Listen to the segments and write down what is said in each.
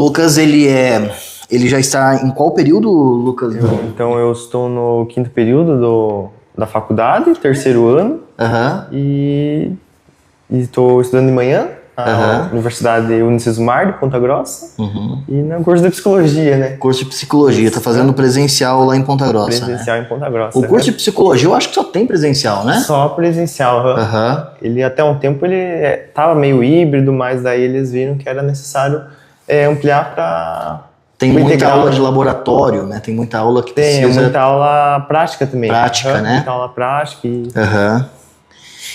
Lucas, ele já está em qual período, Lucas? Então eu estou no 5º período da faculdade, 3º ano, e estou estudando de manhã na Universidade Unicesumar de Ponta Grossa e no curso de Psicologia, né? Curso de Psicologia, tá fazendo presencial lá em Ponta Grossa, presencial, né? Em Ponta Grossa. O curso de Psicologia eu acho que só tem presencial, né? Só presencial, Ele até um tempo ele estava meio híbrido, mas daí eles viram que era necessário ampliar para... Tem muita aula de laboratório, né? Tem muita aula que precisa... Tem muita aula prática também. Prática, né? Muita aula prática.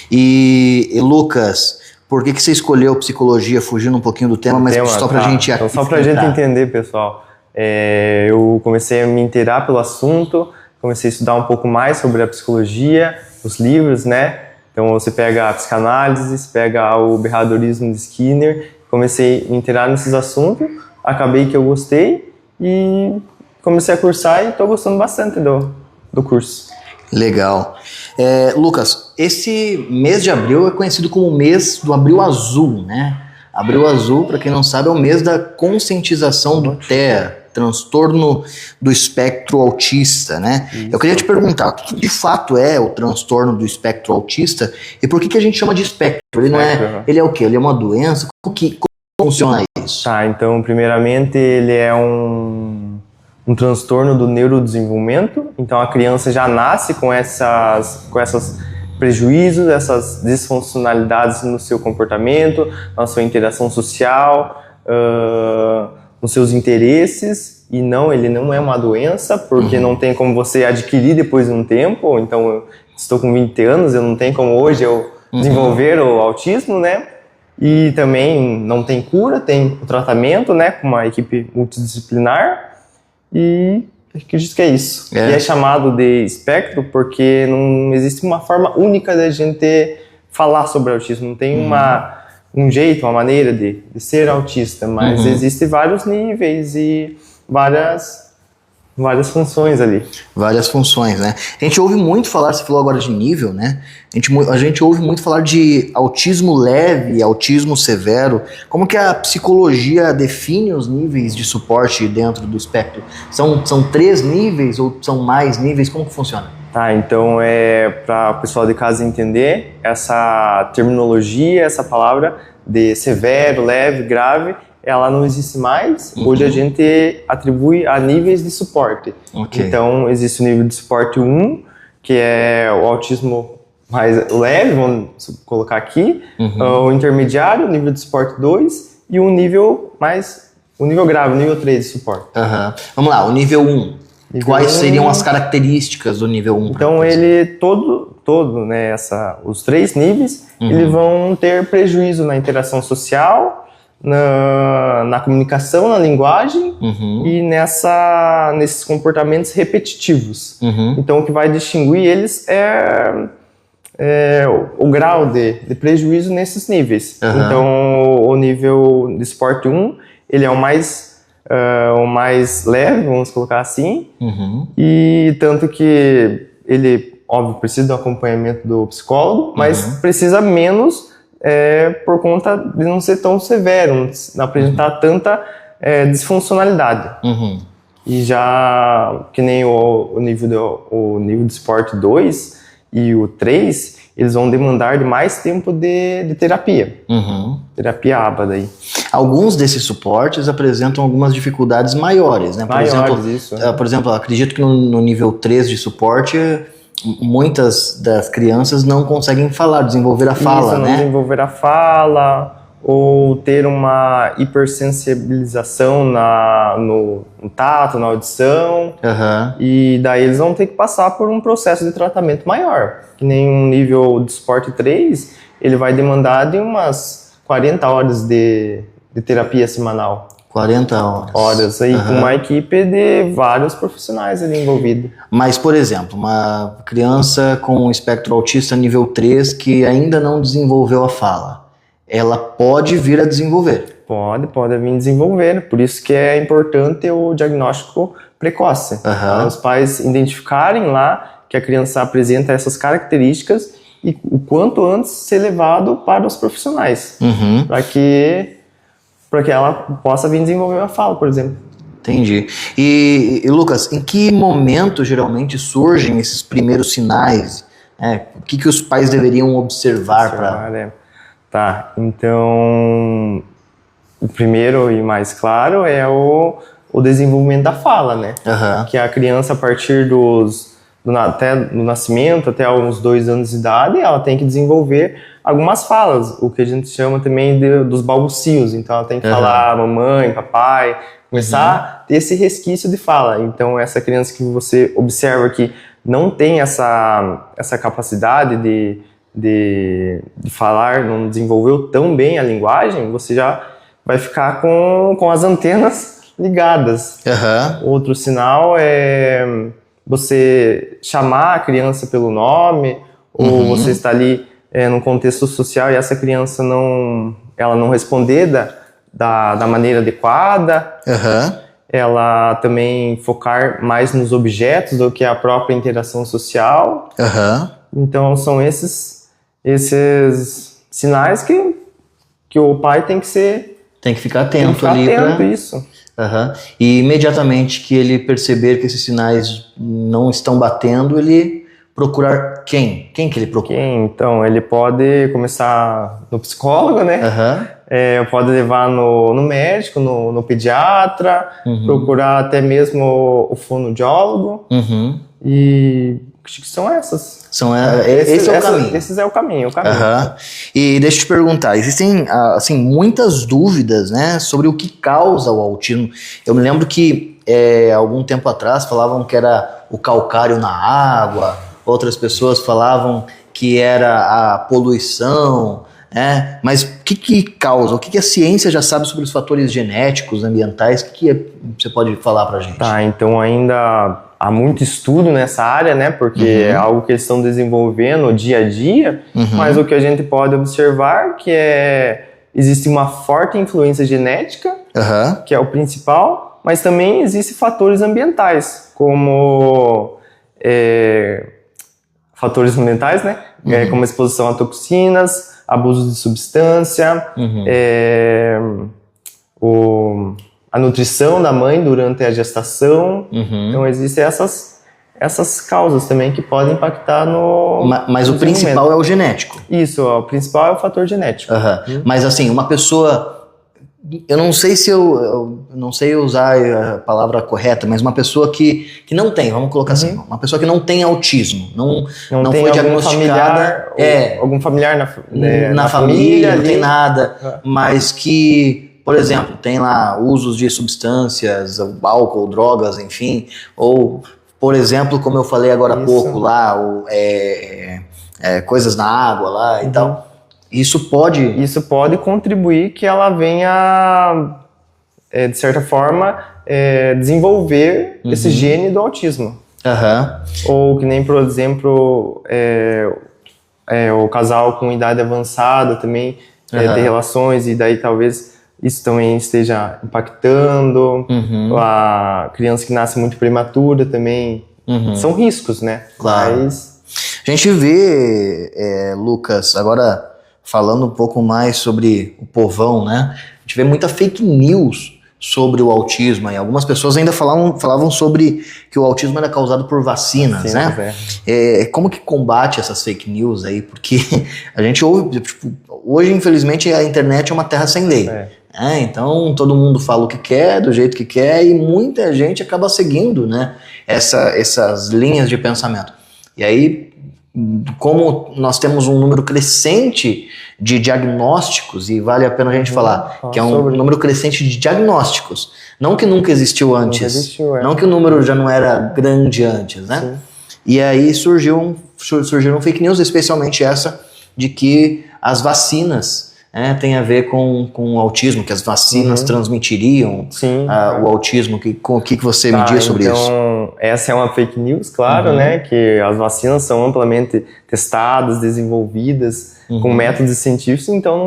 E Lucas, por que você escolheu psicologia, fugindo um pouquinho do tema, mas só pra gente... Então, só pra gente entender, pessoal. Eu comecei a me inteirar pelo assunto, comecei a estudar um pouco mais sobre a psicologia, os livros, né? Então você pega a psicanálise, você pega o behaviorismo de Skinner, comecei a me inteirar nesses assuntos, acabei que eu gostei e comecei a cursar e estou gostando bastante do curso. Legal. Lucas, esse mês de abril é conhecido como o mês do Abril Azul, né? Abril Azul, para quem não sabe, é o mês da conscientização do TEA, transtorno do espectro autista, né? Isso. Eu queria te perguntar, o que de fato é o transtorno do espectro autista e por que a gente chama de espectro? Ele é o quê? Ele é uma doença? Como funciona isso? Tá, então, primeiramente, ele é um transtorno do neurodesenvolvimento. Então, a criança já nasce com essas prejuízos, essas disfuncionalidades no seu comportamento, na sua interação social, nos seus interesses. E ele não é uma doença, porque não tem como você adquirir depois de um tempo. Então, eu estou com 20 anos, eu não tenho como hoje eu desenvolver o autismo, né? E também não tem cura, tem o tratamento, né, com uma equipe multidisciplinar, e acredito que é isso. E é chamado de espectro porque não existe uma forma única da gente falar sobre autismo, não tem um jeito, uma maneira de ser autista, mas existem vários níveis e várias funções ali. Várias funções, né? A gente ouve muito falar, você falou agora de nível, né? A gente ouve muito falar de autismo leve e autismo severo. Como que a psicologia define os níveis de suporte dentro do espectro? São 3 níveis ou são mais níveis? Como que funciona? Tá, então para o pessoal de casa entender, essa terminologia, essa palavra de severo, leve, grave, ela não existe mais. Hoje a gente atribui a níveis de suporte. Então, existe o nível de suporte 1, que é o autismo mais leve, vamos colocar aqui, o intermediário, o nível de suporte 2, e o nível grave, o nível 3 de suporte. Vamos lá, o nível 1. Quais seriam as características do nível 1? Então, ele todo, né, os 3 níveis, eles vão ter prejuízo na interação social, na comunicação, na linguagem e nesses comportamentos repetitivos. Então, o que vai distinguir eles é o grau de prejuízo nesses níveis. Então, o nível de suporte 1, ele é o mais leve, vamos colocar assim, e tanto que ele, óbvio, precisa do acompanhamento do psicólogo, mas precisa menos por conta de não ser tão severo, não apresentar tanta disfuncionalidade. E já que nem o nível de suporte 2 e o 3, eles vão demandar de mais tempo de terapia. Terapia ABA daí. Alguns desses suportes apresentam algumas dificuldades maiores, né? Por exemplo, acredito que no nível 3 de suporte, muitas das crianças não conseguem desenvolver a fala, né? Desenvolver a fala, ou ter uma hipersensibilização no tato, na audição, e daí eles vão ter que passar por um processo de tratamento maior. Que nem um nível de suporte 3, ele vai demandar de umas 40 horas de terapia semanal. 40 horas aí, com uma equipe de vários profissionais ali envolvidos. Mas, por exemplo, uma criança com espectro autista nível 3 que ainda não desenvolveu a fala, ela pode vir a desenvolver? Pode vir a desenvolver, por isso que é importante o diagnóstico precoce. Os pais identificarem lá que a criança apresenta essas características e o quanto antes ser levado para os profissionais, para que para que ela possa vir desenvolver uma fala, por exemplo. Entendi. E Lucas, em que momento geralmente surgem esses primeiros sinais? O que os pais deveriam observar para... Tá, então o primeiro e mais claro é o desenvolvimento da fala, né? Que a criança, a partir até do nascimento, até uns 2 anos de idade, ela tem que desenvolver algumas falas, o que a gente chama também dos balbucios. Então ela tem que falar mamãe, papai, começar a ter esse resquício de fala. Então essa criança que você observa que não tem essa capacidade de falar, não desenvolveu tão bem a linguagem, você já vai ficar com as antenas ligadas. Outro sinal é você chamar a criança pelo nome, ou você está ali num contexto social e essa criança ela não responder da maneira adequada. Ela também focar mais nos objetos do que a própria interação social. Então são esses sinais que o pai tem que ficar atento ali. Isso. E imediatamente que ele perceber que esses sinais não estão batendo, ele procurar quem? Quem que ele procura? Então, ele pode começar no psicólogo, né? Pode levar no médico, no pediatra, procurar até mesmo o fonoaudiólogo. E acho que são essas. Esse é o caminho. Esse é o caminho. E deixa eu te perguntar, existem assim, muitas dúvidas, né, sobre o que causa o autismo. Eu me lembro que algum tempo atrás falavam que era o calcário na água, outras pessoas falavam que era a poluição, né? Mas o que causa? O que a ciência já sabe sobre os fatores genéticos, ambientais? O que você pode falar pra gente? Tá, então ainda há muito estudo nessa área, né? Porque é algo que eles estão desenvolvendo dia a dia, mas o que a gente pode observar que existe uma forte influência genética, que é o principal, mas também existem fatores ambientais, como fatores ambientais, né? Como exposição a toxinas, abuso de substância, a nutrição da mãe durante a gestação. Então existem essas causas também que podem impactar no... Mas o principal é o genético. Isso, o principal é o fator genético. Mas assim, uma pessoa... Eu não sei se eu não sei usar a palavra correta, mas uma pessoa que não tem, vamos colocar assim, uma pessoa que não tem autismo, não foi diagnosticada, algum familiar na família, não tem nada, mas que, por exemplo, tem lá usos de substâncias, álcool, drogas, enfim, ou, por exemplo, como eu falei agora há pouco lá, coisas na água lá e tal. Isso pode contribuir que ela venha, de certa forma, desenvolver esse gene do autismo. Ou que nem, por exemplo, o casal com idade avançada também ter relações, e daí talvez isso também esteja impactando. A criança que nasce muito prematura também. São riscos, né? Claro. Mas... A gente vê, Lucas, agora... falando um pouco mais sobre o povão, né? A gente vê muita fake news sobre o autismo. E algumas pessoas ainda falavam sobre que o autismo era causado por vacinas, né? Como que combate essas fake news aí? Porque a gente ouve... hoje, infelizmente, a internet é uma terra sem lei. Então, todo mundo fala o que quer, do jeito que quer, e muita gente acaba seguindo, né, essas linhas de pensamento. E aí... como nós temos um número crescente de diagnósticos, e vale a pena a gente falar que é um número crescente de diagnósticos, não que nunca existiu antes, não que o número já não era grande antes, né? Sim. E aí surgiram fake news, especialmente essa de que as vacinas tem a ver com o autismo, que as vacinas transmitiriam o autismo. O que você me diz sobre isso? Então, essa é uma fake news, claro, né? Que as vacinas são amplamente testadas, desenvolvidas com métodos científicos, então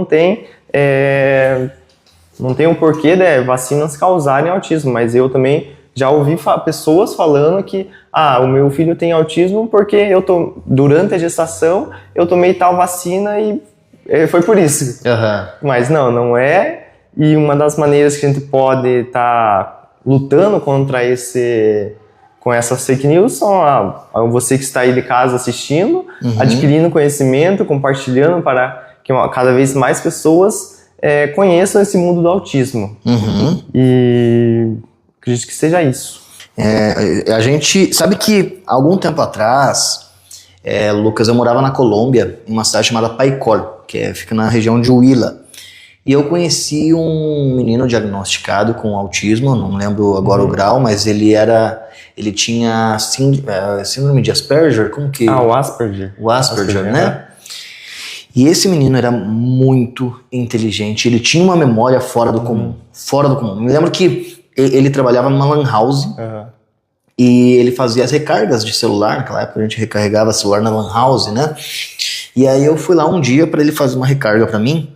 não tem um porquê de vacinas causarem autismo, mas eu também já ouvi pessoas falando que o meu filho tem autismo porque durante a gestação eu tomei tal vacina e foi por isso. Mas não é. E uma das maneiras que a gente pode estar lutando com essas fake news são você que está aí de casa assistindo, adquirindo conhecimento, compartilhando para que cada vez mais pessoas conheçam esse mundo do autismo. E acredito que seja isso. A gente sabe que algum tempo atrás, Lucas, eu morava na Colômbia, em uma cidade chamada Paicol, que fica na região de Huila. E eu conheci um menino diagnosticado com autismo, não lembro agora o grau, mas ele tinha síndrome de Asperger, como que... o Asperger. O Asperger, né? E esse menino era muito inteligente, ele tinha uma memória fora do comum, fora do comum. Me lembro que ele trabalhava numa lan house e ele fazia as recargas de celular, naquela época a gente recarregava celular na lan house, né? E aí eu fui lá um dia para ele fazer uma recarga para mim,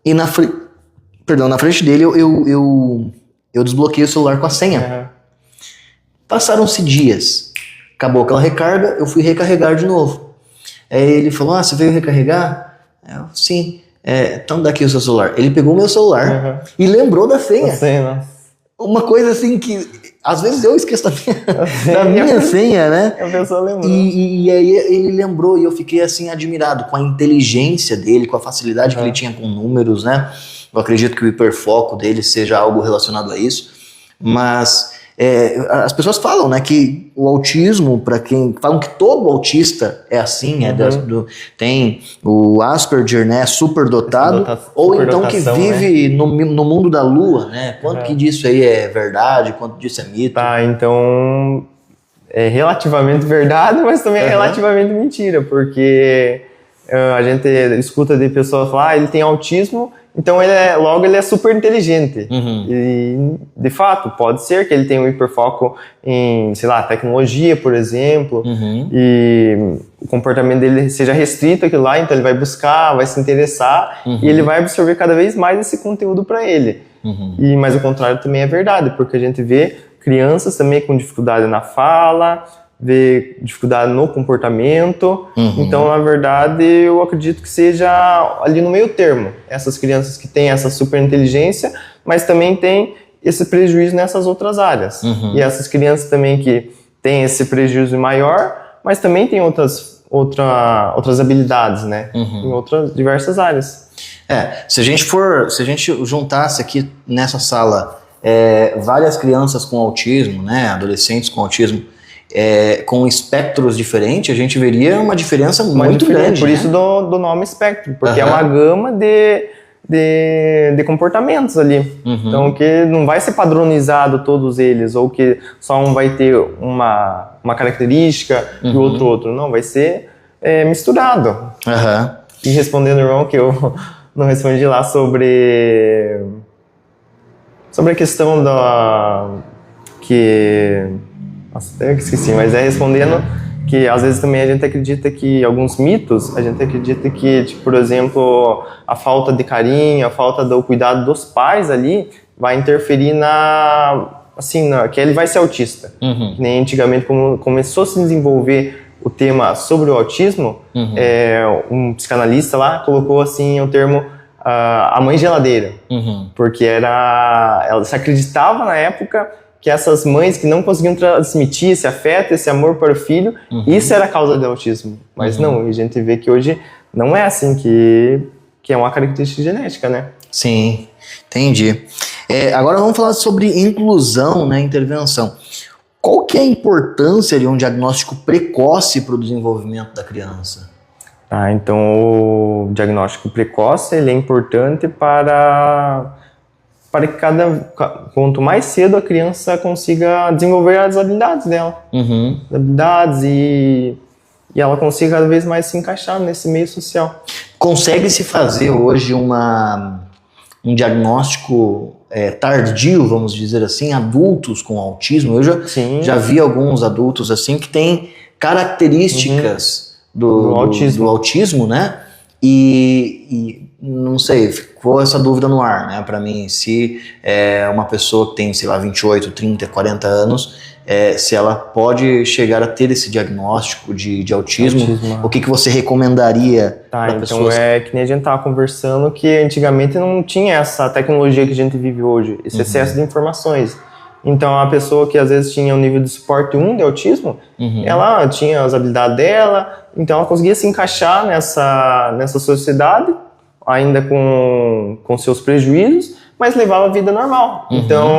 e na frente dele eu desbloqueei o celular com a senha. Passaram-se dias, acabou aquela recarga, eu fui recarregar de novo. Aí ele falou, você veio recarregar? Eu, sim. Então dá aqui o seu celular. Ele pegou o meu celular e lembrou da senha. Uma coisa assim que às vezes eu esqueço da minha senha, né? A pessoa lembrou. E aí ele lembrou e eu fiquei assim admirado com a inteligência dele, com a facilidade que ele tinha com números, né? Eu acredito que o hiperfoco dele seja algo relacionado a isso. Mas as pessoas falam, né, que o autismo, para quem falam que todo autista é assim, tem o Asperger, né, superdotado, ou então que vive no mundo da lua, né? Quanto que disso aí é verdade, quanto disso é mito? Tá, então é relativamente verdade, mas também é relativamente mentira, porque a gente escuta de pessoas falar, ele tem autismo, então logo ele é super inteligente. E, de fato, pode ser que ele tenha um hiperfoco em, sei lá, tecnologia, por exemplo, e o comportamento dele seja restrito àquilo lá, então ele vai buscar, vai se interessar, e ele vai absorver cada vez mais esse conteúdo para ele. Mas o contrário também é verdade, porque a gente vê crianças também com dificuldade na fala, vê dificuldade no comportamento. Então, na verdade, eu acredito que seja ali no meio termo. Essas crianças que têm essa super inteligência, mas também têm esse prejuízo nessas outras áreas. E essas crianças também que têm esse prejuízo maior, mas também têm outras habilidades, né? Em outras diversas áreas. Se a gente juntasse aqui nessa sala várias crianças com autismo, né? Adolescentes com autismo, com espectros diferentes, a gente veria uma diferença muito grande. Por isso do nome espectro, porque é uma gama de comportamentos ali. Então, que não vai ser padronizado todos eles, ou que só um vai ter uma característica e o outro. Não, vai ser misturado. E respondendo, irmão, que eu não respondi lá sobre a questão Nossa, até eu esqueci, mas respondendo que às vezes também a gente acredita que alguns mitos, a gente acredita que, tipo, por exemplo, a falta de carinho, a falta do cuidado dos pais ali vai interferir que ele vai ser autista. Nem antigamente, como começou a se desenvolver o tema sobre o autismo, um psicanalista lá colocou assim o termo a mãe geladeira, porque ela se acreditava na época que essas mães que não conseguiam transmitir esse afeto, esse amor para o filho, isso era a causa do autismo. Mas não, a gente vê que hoje não é assim, que é uma característica genética, né? Sim, entendi. Agora vamos falar sobre inclusão, né, intervenção. Qual que é a importância de um diagnóstico precoce para o desenvolvimento da criança? Então o diagnóstico precoce ele é importante para que quanto mais cedo a criança consiga desenvolver as habilidades dela. As habilidades e ela consiga cada vez mais se encaixar nesse meio social. Consegue-se fazer hoje um diagnóstico tardio, vamos dizer assim, adultos com autismo? Eu já vi alguns adultos assim que têm características do autismo, né? E não sei, ficou essa dúvida no ar, né, para mim, se uma pessoa que tem, sei lá, 28, 30, 40 anos, se ela pode chegar a ter esse diagnóstico de autismo, o que você recomendaria para pessoas? Então que nem a gente estava conversando, que antigamente não tinha essa tecnologia que a gente vive hoje, esse excesso de informações. Então, a pessoa que às vezes tinha um nível de suporte 1 de autismo, ela tinha as habilidades dela, então ela conseguia se encaixar nessa sociedade, ainda com seus prejuízos, mas levava a vida normal. Então,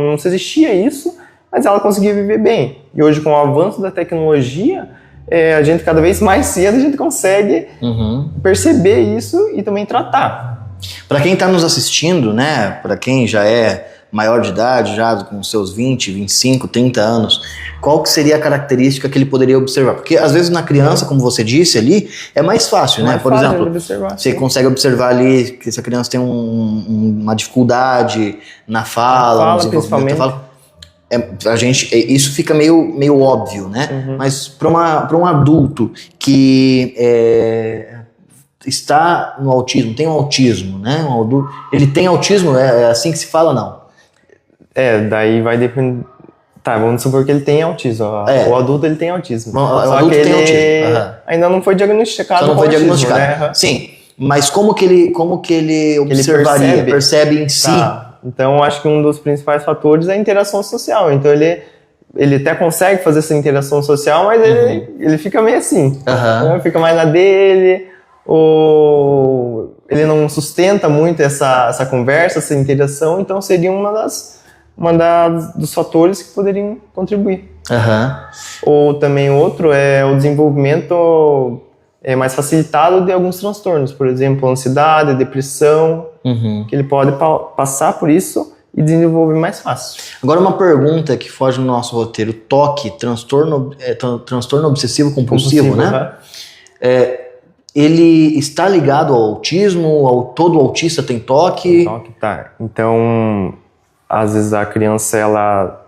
não se existia isso, mas ela conseguia viver bem. E hoje, com o avanço da tecnologia, a gente cada vez mais cedo a gente consegue perceber isso e também tratar. Para quem está nos assistindo, né, para quem já é maior de idade, já com seus 20, 25, 30 anos, qual que seria a característica que ele poderia observar? Porque às vezes na criança, como você disse ali, é mais fácil, né? Por exemplo, você consegue observar ali que essa criança tem uma dificuldade na fala, no desenvolvimento da fala. Isso fica meio óbvio, né? Mas para um adulto que está no autismo, tem um autismo, né? Um adulto, ele tem autismo, é assim que se fala, não? Daí vai depender. Tá, vamos supor que ele tem autismo. O adulto ele tem autismo. Só que ele ainda não foi diagnosticado. Só não foi diagnosticado. Né? Sim, mas como que ele observaria, percebe em si? Então, eu acho que um dos principais fatores é a interação social. Então, ele até consegue fazer essa interação social, mas ele fica meio assim. Né? Fica mais na dele, ou ele não sustenta muito essa conversa, essa interação. Então, seria dos fatores que poderiam contribuir. Ou também outro é o desenvolvimento mais facilitado de alguns transtornos, por exemplo, ansiedade, depressão, que ele pode passar por isso e desenvolver mais fácil. Agora uma pergunta que foge do nosso roteiro: TOC, transtorno obsessivo compulsivo, né? Ele está ligado ao autismo? Todo autista tem TOC? Tá. Então, às vezes a criança ela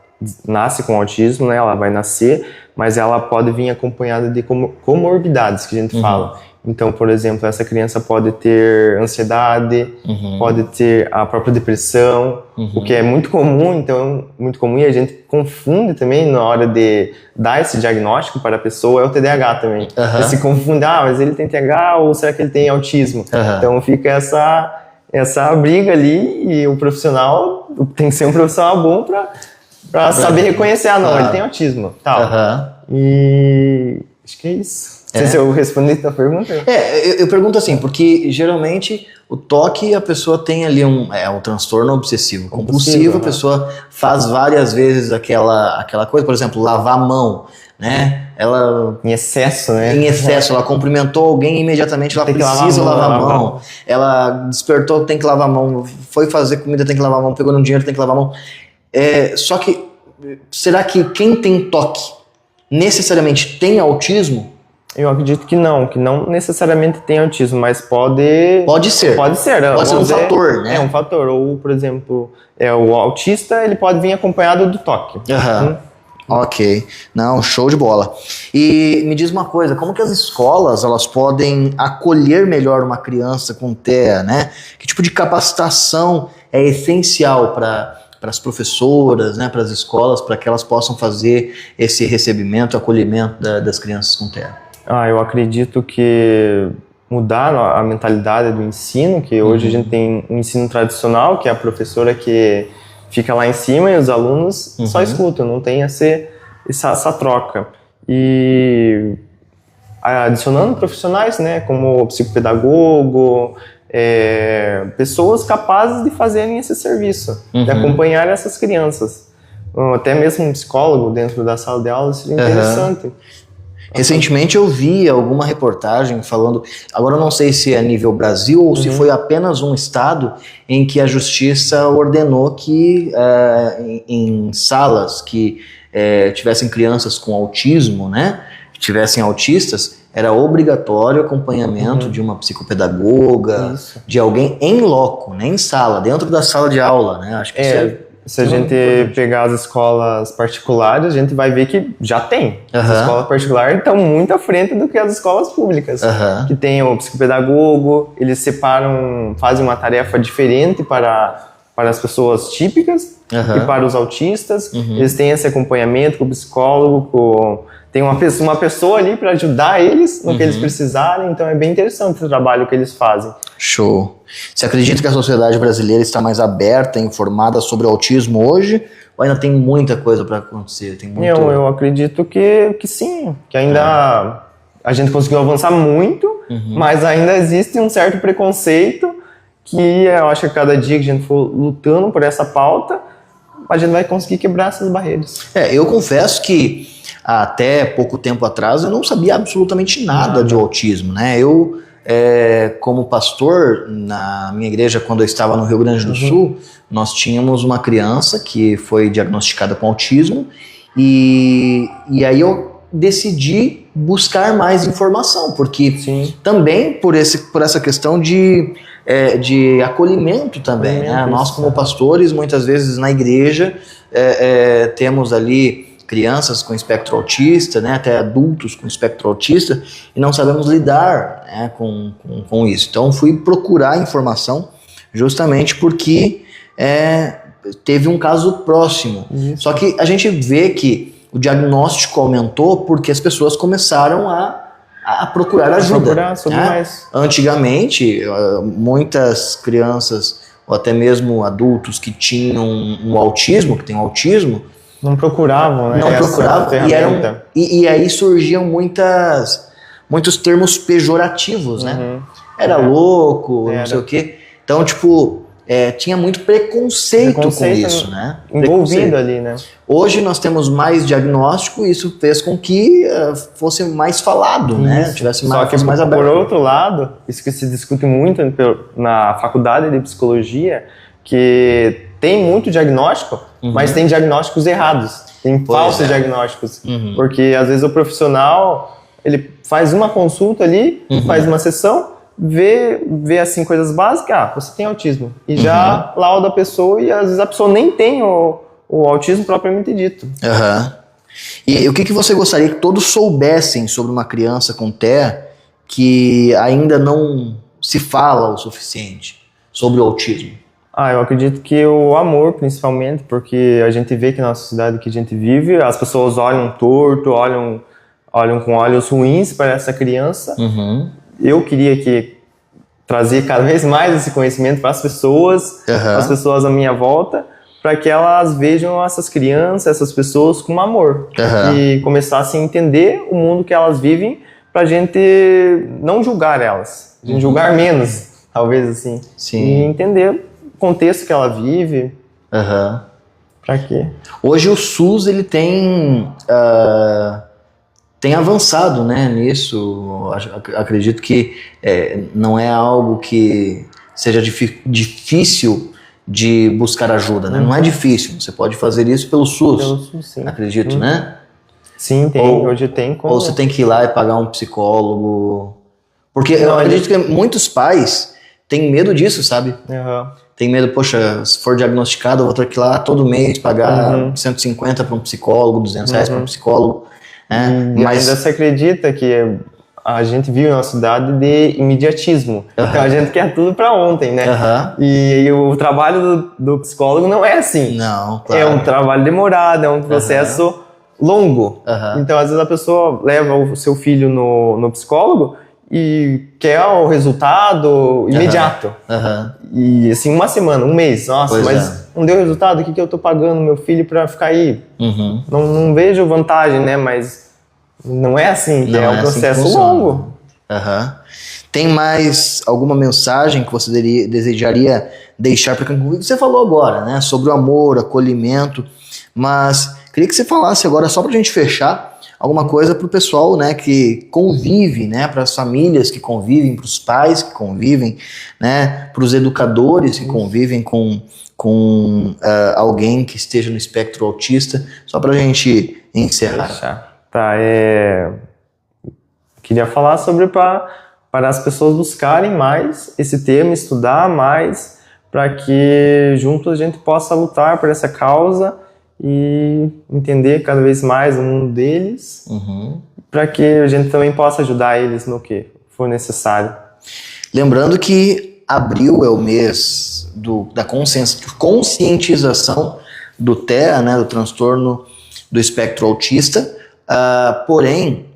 nasce com autismo, né? Ela vai nascer, mas ela pode vir acompanhada de comorbidades, que a gente fala. Então, por exemplo, essa criança pode ter ansiedade, pode ter a própria depressão, o que é muito comum. Então, muito comum, e a gente confunde também na hora de dar esse diagnóstico para a pessoa, é o TDAH também. Se confunde, mas ele tem TDAH ou será que ele tem autismo? Então, fica essa briga ali, e o profissional tem que ser um profissional bom para saber reconhecer, ele tem autismo, tal. E acho que é isso. Não sei se eu respondi a pergunta. Eu pergunto assim, porque geralmente o TOC, a pessoa tem ali um transtorno obsessivo compulsivo, a pessoa faz várias vezes aquela coisa, por exemplo, lavar a mão, né? Ela em excesso, né? Em excesso, ela cumprimentou alguém, imediatamente ela precisa lavar a mão. Ela despertou, tem que lavar a mão. Foi fazer comida, tem que lavar a mão. Pegou no dinheiro, tem que lavar a mão. Só que, será que quem tem TOC necessariamente tem autismo? Eu acredito que não necessariamente tem autismo, mas pode ser. Pode ser um fator, né? É um fator. Ou, por exemplo, o autista, ele pode vir acompanhado do TOC. Ok. Não, show de bola. E me diz uma coisa, como que as escolas elas podem acolher melhor uma criança com TEA, né? Que tipo de capacitação é essencial para as professoras, né, para as escolas, para que elas possam fazer esse recebimento, acolhimento das crianças com TEA? Eu acredito que mudar a mentalidade do ensino, que hoje a gente tem um ensino tradicional, que é a professora que fica lá em cima e os alunos só escutam, não tem essa troca. E adicionando profissionais, né, como psicopedagogo, pessoas capazes de fazerem esse serviço, de acompanhar essas crianças. Até mesmo um psicólogo dentro da sala de aula seria interessante. Recentemente eu vi alguma reportagem falando, agora eu não sei se é nível Brasil ou se foi apenas um estado em que a justiça ordenou que em salas que tivessem crianças com autismo, né, que tivessem autistas, era obrigatório o acompanhamento de uma psicopedagoga, de alguém em loco, né, em sala, dentro da sala de aula, né, acho que isso Se a gente pegar as escolas particulares, a gente vai ver que já tem. As escolas particulares estão muito à frente do que as escolas públicas. Que tem o psicopedagogo, eles separam, fazem uma tarefa diferente para as pessoas típicas e para os autistas. Eles têm esse acompanhamento com o psicólogo, tem uma pessoa ali para ajudar eles no que eles precisarem. Então é bem interessante o trabalho que eles fazem. Show. Você acredita que a sociedade brasileira está mais aberta, informada sobre o autismo hoje? Ou ainda tem muita coisa para acontecer? Eu acredito que sim. Que ainda a gente conseguiu avançar muito, mas ainda existe um certo preconceito que eu acho que cada dia que a gente for lutando por essa pauta, a gente vai conseguir quebrar essas barreiras. Eu confesso que até pouco tempo atrás eu não sabia absolutamente nada de autismo, né? Eu, como pastor, na minha igreja, quando eu estava no Rio Grande do Sul, nós tínhamos uma criança que foi diagnosticada com autismo e aí eu decidi buscar mais informação, porque também por essa questão de acolhimento também, né? Nós como pastores, muitas vezes na igreja, temos ali crianças com espectro autista, né, até adultos com espectro autista, e não sabemos lidar, né, com isso. Então fui procurar informação justamente porque teve um caso próximo. Só que a gente vê que o diagnóstico aumentou porque as pessoas começaram a procurar ajuda. Mais. Antigamente, muitas crianças ou até mesmo adultos que tinham um autismo, que tem um autismo, não procuravam, né? Não procuravam, e aí surgiam muitos termos pejorativos, né? Era louco, não sei o quê. Então, tipo, tinha muito preconceito com isso, né? Envolvido ali, né? Hoje nós temos mais diagnóstico e isso fez com que fosse mais falado, né? Tivesse mais aberto. Por outro lado, isso que se discute muito na faculdade de psicologia, que tem muito diagnóstico, mas tem diagnósticos errados, tem falsos diagnósticos, porque às vezes o profissional, ele faz uma consulta ali, faz uma sessão, vê assim coisas básicas, você tem autismo, e já lauda a pessoa, e às vezes a pessoa nem tem o autismo propriamente dito. E o que você gostaria que todos soubessem sobre uma criança com TEA que ainda não se fala o suficiente sobre o autismo? Eu acredito que o amor, principalmente, porque a gente vê que na sociedade que a gente vive, as pessoas olham torto, olham com olhos ruins para essa criança. Eu queria trazer cada vez mais esse conhecimento para as pessoas à minha volta, para que elas vejam essas crianças, essas pessoas com amor. E começassem a entender o mundo que elas vivem, para a gente não julgar elas, a gente julgar menos, talvez assim. E entender contexto que ela vive. Pra quê? Hoje o SUS ele tem avançado, né, nisso. Acredito que não é algo que seja difícil de buscar ajuda, né? Não é difícil, você pode fazer isso pelo SUS. Pelo SUS, sim. Acredito, né? Sim, tem. Hoje tem como. Ou você tem que ir lá e pagar um psicólogo. Porque eu acredito que muitos pais têm medo disso, sabe? Tem medo, poxa, se for diagnosticado, eu vou ter que ir lá todo mês pagar 150 para um psicólogo, 200 reais para um psicólogo. Mas ainda se acredita que a gente vive uma cidade de imediatismo. Então a gente quer tudo para ontem, né? E o trabalho do psicólogo não é assim. Não, claro. É um trabalho demorado, é um processo longo. Então às vezes a pessoa leva o seu filho no psicólogo e quer o resultado imediato. E assim, uma semana, um mês, nossa, mas não deu resultado, o que eu tô pagando meu filho para ficar aí? Não vejo vantagem, né? Mas não é assim, é um processo longo. Tem mais alguma mensagem que você desejaria deixar para quem você falou agora, né? Sobre o amor, acolhimento, mas queria que você falasse agora, só pra gente fechar, alguma coisa para o pessoal, né, que convive, né, para as famílias que convivem, para os pais que convivem, né, para os educadores que convivem com alguém que esteja no espectro autista, só para a gente encerrar. Queria falar sobre para as pessoas buscarem mais esse tema, estudar mais, para que juntos a gente possa lutar por essa causa e entender cada vez mais o mundo deles, para que a gente também possa ajudar eles no que for necessário. Lembrando que abril é o mês da conscientização do TEA, né, do transtorno do espectro autista, porém,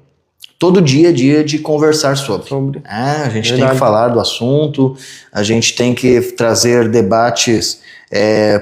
todo dia é dia de conversar sobre. A gente tem que falar do assunto, a gente tem que trazer debates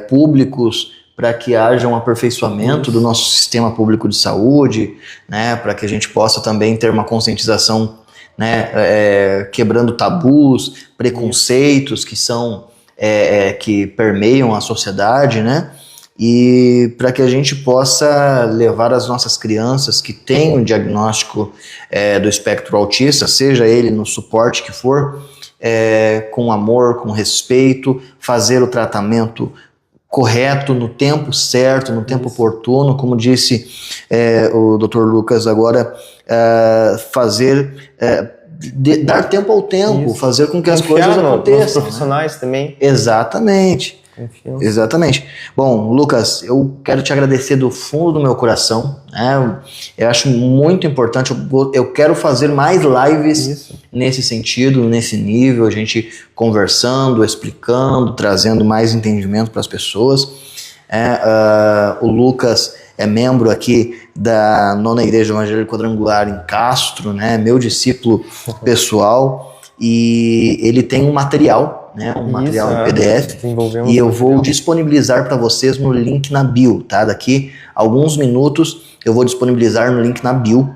públicos para que haja um aperfeiçoamento do nosso sistema público de saúde, né, para que a gente possa também ter uma conscientização, né, quebrando tabus, preconceitos que permeiam a sociedade, né, e para que a gente possa levar as nossas crianças que têm o diagnóstico do espectro autista, seja ele no suporte que for, com amor, com respeito, fazer o tratamento correto, no tempo certo, no tempo oportuno, como disse o Dr. Lucas agora, dar tempo ao tempo, fazer com que as coisas aconteçam. Nos profissionais também. Exatamente. Exatamente. Bom, Lucas, eu quero te agradecer do fundo do meu coração, né? Eu acho muito importante, eu quero fazer mais lives nesse sentido, nesse nível, a gente conversando, explicando, trazendo mais entendimento para as pessoas. O Lucas é membro aqui da Nona Igreja Evangélica Quadrangular em Castro, né? Meu discípulo pessoal, e ele tem um material, material em PDF, e eu vou disponibilizar para vocês no link na bio, tá? Daqui a alguns minutos eu vou disponibilizar no link na bio.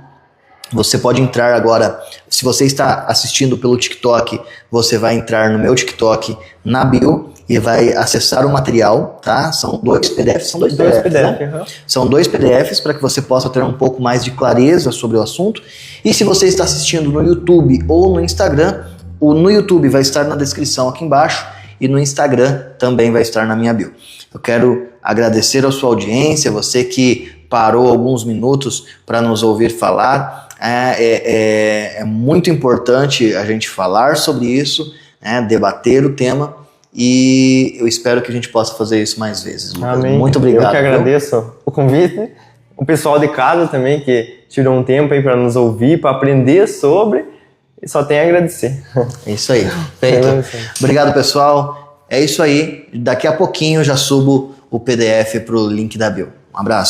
Você pode entrar agora, se você está assistindo pelo TikTok, você vai entrar no meu TikTok na bio e vai acessar o material, tá? São dois PDFs, né? São dois PDFs para que você possa ter um pouco mais de clareza sobre o assunto. E se você está assistindo no YouTube ou no Instagram, no YouTube vai estar na descrição aqui embaixo e no Instagram também vai estar na minha bio. Eu quero agradecer a sua audiência, você que parou alguns minutos para nos ouvir falar. É muito importante a gente falar sobre isso, debater o tema, e eu espero que a gente possa fazer isso mais vezes, Lucas. Amém. Muito obrigado. Eu que agradeço o convite, o pessoal de casa também que tirou um tempo aí para nos ouvir, para aprender sobre. E só tenho a agradecer. É isso aí. Feito. Obrigado, pessoal. É isso aí. Daqui a pouquinho eu já subo o PDF para o link da bio. Um abraço.